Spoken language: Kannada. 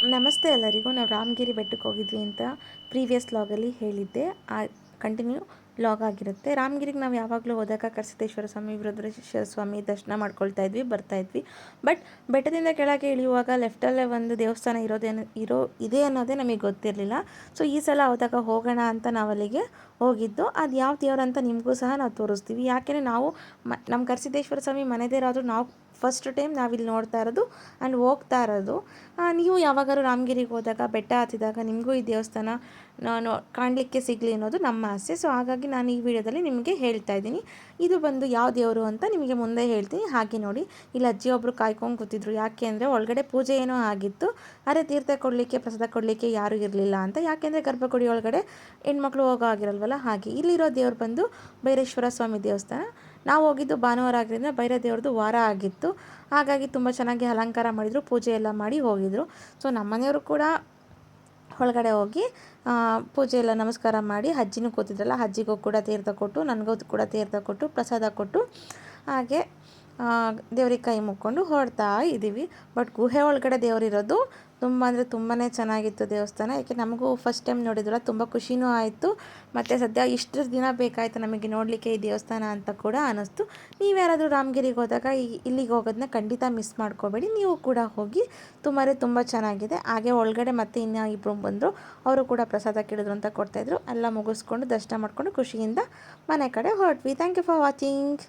ನಮಸ್ತೆ ಎಲ್ಲರಿಗೂ. ನಾವು ರಾಮಗಿರಿ ಬೆಟ್ಟಕ್ಕೆ ಹೋಗಿದ್ವಿ ಅಂತ ಪ್ರೀವಿಯಸ್ ಲಾಗಲ್ಲಿ ಹೇಳಿದ್ದೆ. ಆ ಕಂಟಿನ್ಯೂ ಲಾಗ್ ಆಗಿರುತ್ತೆ. ರಾಮಗಿರಿಗೆ ನಾವು ಯಾವಾಗಲೂ ಹೋದಾಗ ಕರಸಿದ್ದೇಶ್ವರ ಸ್ವಾಮಿ, ವೀರಭದ್ರೇಶ್ವರ ಸ್ವಾಮಿ ದರ್ಶನ ಮಾಡ್ಕೊಳ್ತಾ ಇದ್ವಿ, ಬರ್ತಾಯಿದ್ವಿ. ಬಟ್ ಬೆಟ್ಟದಿಂದ ಕೆಳಗೆ ಇಳಿಯುವಾಗ ಲೆಫ್ಟಲ್ಲೇ ಒಂದು ದೇವಸ್ಥಾನ ಇದೆ ಅನ್ನೋದೇ ನಮಗೆ ಗೊತ್ತಿರಲಿಲ್ಲ. ಸೊ ಈ ಸಲ ಹೋದಾಗ ಹೋಗೋಣ ಅಂತ ನಾವು ಅಲ್ಲಿಗೆ ಹೋಗಿದ್ದು. ಅದು ಯಾವ ದೇವ್ರು ಅಂತ ನಿಮಗೂ ಸಹ ನಾವು ತೋರಿಸ್ತೀವಿ. ಯಾಕೆಂದರೆ ನಾವು ನಮ್ಮ ಕರಸಿದ್ದೇಶ್ವರ ಸ್ವಾಮಿ ಮನೆದೇರಾದರೂ ನಾವು ಫಸ್ಟ್ ಟೈಮ್ ನಾವಿಲ್ಲಿ ನೋಡ್ತಾ ಇರೋದು ಆ್ಯಂಡ್ ಹೋಗ್ತಾ ಇರೋದು. ನೀವು ಯಾವಾಗಾದ್ರೂ ರಾಮಗಿರಿಗೆ ಹೋದಾಗ, ಬೆಟ್ಟ ಹತ್ತಿದಾಗ ನಿಮಗೂ ಈ ದೇವಸ್ಥಾನ ನಾನು ಕಾಣಲಿಕ್ಕೆ ಸಿಗಲಿ ಅನ್ನೋದು ನಮ್ಮ ಆಸೆ. ಸೊ ಹಾಗಾಗಿ ನಾನು ಈ ವಿಡಿಯೋದಲ್ಲಿ ನಿಮಗೆ ಹೇಳ್ತಾ ಇದ್ದೀನಿ. ಇದು ಬಂದು ಯಾವ ದೇವರು ಅಂತ ನಿಮಗೆ ಮುಂದೆ ಹೇಳ್ತೀನಿ. ಹಾಗೆ ನೋಡಿ, ಇಲ್ಲಿ ಅಜ್ಜಿಯೊಬ್ಬರು ಕಾಯ್ಕೊಂಡು ಕೂತಿದ್ರು. ಯಾಕೆ ಅಂದರೆ ಒಳಗಡೆ ಪೂಜೆ ಏನೋ ಆಗಿತ್ತು, ಅರೆ ತೀರ್ಥ ಕೊಡಲಿಕ್ಕೆ, ಪ್ರಸಾದ ಕೊಡಲಿಕ್ಕೆ ಯಾರೂ ಇರಲಿಲ್ಲ ಅಂತ. ಯಾಕೆಂದರೆ ಗರ್ಭಗುಡಿ ಒಳಗಡೆ ಹೆಣ್ಮಕ್ಳು ಹೋಗೋ ಆಗಿರಲ್ವಲ್ಲ, ಹಾಗೆ. ಇಲ್ಲಿರೋ ದೇವ್ರು ಬಂದು ಭೈರೇಶ್ವರ ಸ್ವಾಮಿ ದೇವಸ್ಥಾನ. ನಾವು ಹೋಗಿದ್ದು ಭಾನುವಾರ ಆಗಿದ್ದರಿಂದ ಭೈರ ದೇವ್ರದ್ದು ವಾರ ಆಗಿತ್ತು. ಹಾಗಾಗಿ ತುಂಬ ಚೆನ್ನಾಗಿ ಅಲಂಕಾರ ಮಾಡಿದರು, ಪೂಜೆ ಎಲ್ಲ ಮಾಡಿ ಹೋಗಿದ್ರು. ಸೊ ನಮ್ಮನೆಯವರು ಕೂಡ ಒಳಗಡೆ ಹೋಗಿ ಪೂಜೆ ಎಲ್ಲ ನಮಸ್ಕಾರ ಮಾಡಿ, ಅಜ್ಜಿನೂ ಕೂತಿದ್ರಲ್ಲ, ಅಜ್ಜಿಗೂ ಕೂಡ ತೀರ್ಥ ಕೊಟ್ಟು, ನನಗೂ ಕೂಡ ತೀರ್ಥ ಕೊಟ್ಟು, ಪ್ರಸಾದ ಕೊಟ್ಟು, ಹಾಗೆ ದೇವ್ರಿಗೆ ಕೈ ಮುಕ್ಕೊಂಡು ಹೊರಡ್ತಾ ಇದ್ದೀವಿ. ಬಟ್ ಗುಹೆ ಒಳಗಡೆ ದೇವರಿರೋದು ತುಂಬ ಅಂದರೆ ತುಂಬಾ ಚೆನ್ನಾಗಿತ್ತು ದೇವಸ್ಥಾನ. ಯಾಕೆ ನಮಗೂ ಫಸ್ಟ್ ಟೈಮ್ ನೋಡಿದ್ರಲ್ಲ, ತುಂಬ ಖುಷಿನೂ ಆಯಿತು. ಮತ್ತು ಸದ್ಯ ಇಷ್ಟು ದಿನ ಬೇಕಾಯಿತು ನಮಗೆ ನೋಡಲಿಕ್ಕೆ ಈ ದೇವಸ್ಥಾನ ಅಂತ ಕೂಡ ಅನ್ನಿಸ್ತು. ನೀವು ಯಾರಾದರೂ ರಾಮಗಿರಿಗೆ ಹೋದಾಗ ಇಲ್ಲಿಗೆ ಹೋಗೋದನ್ನ ಖಂಡಿತ ಮಿಸ್ ಮಾಡ್ಕೋಬೇಡಿ. ನೀವು ಕೂಡ ಹೋಗಿ, ತುಂಬ ಚೆನ್ನಾಗಿದೆ. ಹಾಗೆ ಒಳಗಡೆ ಮತ್ತೆ ಇನ್ನೂ ಇಬ್ಬರು ಬಂದರು, ಅವರು ಕೂಡ ಪ್ರಸಾದ ಕೇಳಿದ್ರು ಅಂತ ಕೊಡ್ತಾಯಿದ್ರು. ಎಲ್ಲ ಮುಗಿಸ್ಕೊಂಡು ದರ್ಶನ ಮಾಡಿಕೊಂಡು ಖುಷಿಯಿಂದ ಮನೆ ಕಡೆ ಹೊರಟ್ವಿ. Thank you for watching.